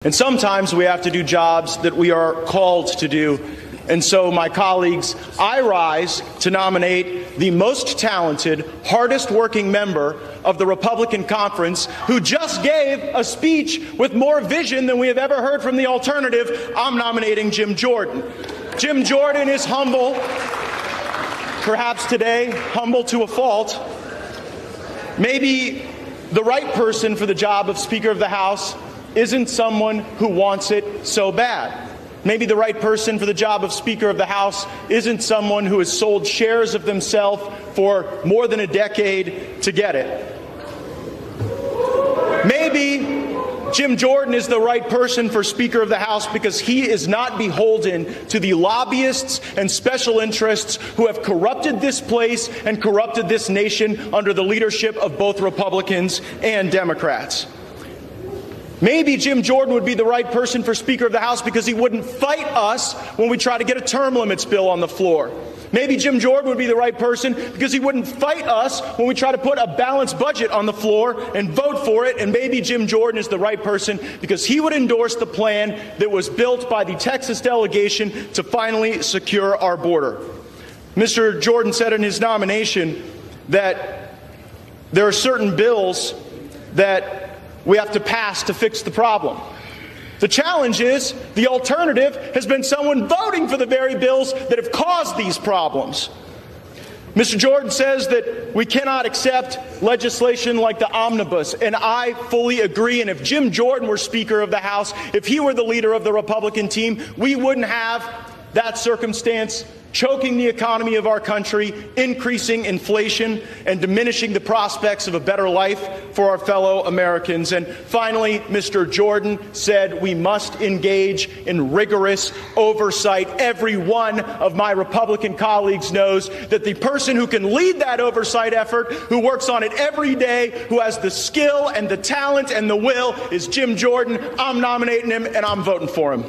And sometimes we have to do jobs that we are called to do. And so, my colleagues, I rise to nominate the most talented, hardest working member of the Republican conference who just gave a speech with more vision than we have ever heard from the alternative. I'm nominating Jim Jordan. Jim Jordan is humble, perhaps today humble to a fault. Maybe the right person for the job of Speaker of the House isn't someone who wants it so bad. Maybe the right person for the job of Speaker of the House isn't someone who has sold shares of themselves for more than a decade to get it. Maybe Jim Jordan is the right person for Speaker of the House because he is not beholden to the lobbyists and special interests who have corrupted this place and corrupted this nation under the leadership of both Republicans and Democrats. Maybe Jim Jordan would be the right person for Speaker of the House because he wouldn't fight us when we try to get a term limits bill on the floor. Maybe Jim Jordan would be the right person because he wouldn't fight us when we try to put a balanced budget on the floor and vote for it. And maybe Jim Jordan is the right person because he would endorse the plan that was built by the Texas delegation to finally secure our border. Mr. Jordan said in his nomination that there are certain bills that we have to pass to fix the problem. The challenge is the alternative has been someone voting for the very bills that have caused these problems. Mr. Jordan says that we cannot accept legislation like the omnibus, and I fully agree. And if Jim Jordan were Speaker of the House, if he were the leader of the Republican team, we wouldn't have that circumstance choking the economy of our country, increasing inflation, and diminishing the prospects of a better life for our fellow Americans. And finally, Mr. Jordan said we must engage in rigorous oversight. Every one of my Republican colleagues knows that the person who can lead that oversight effort, who works on it every day, who has the skill and the talent and the will, is Jim Jordan. I'm nominating him, and I'm voting for him.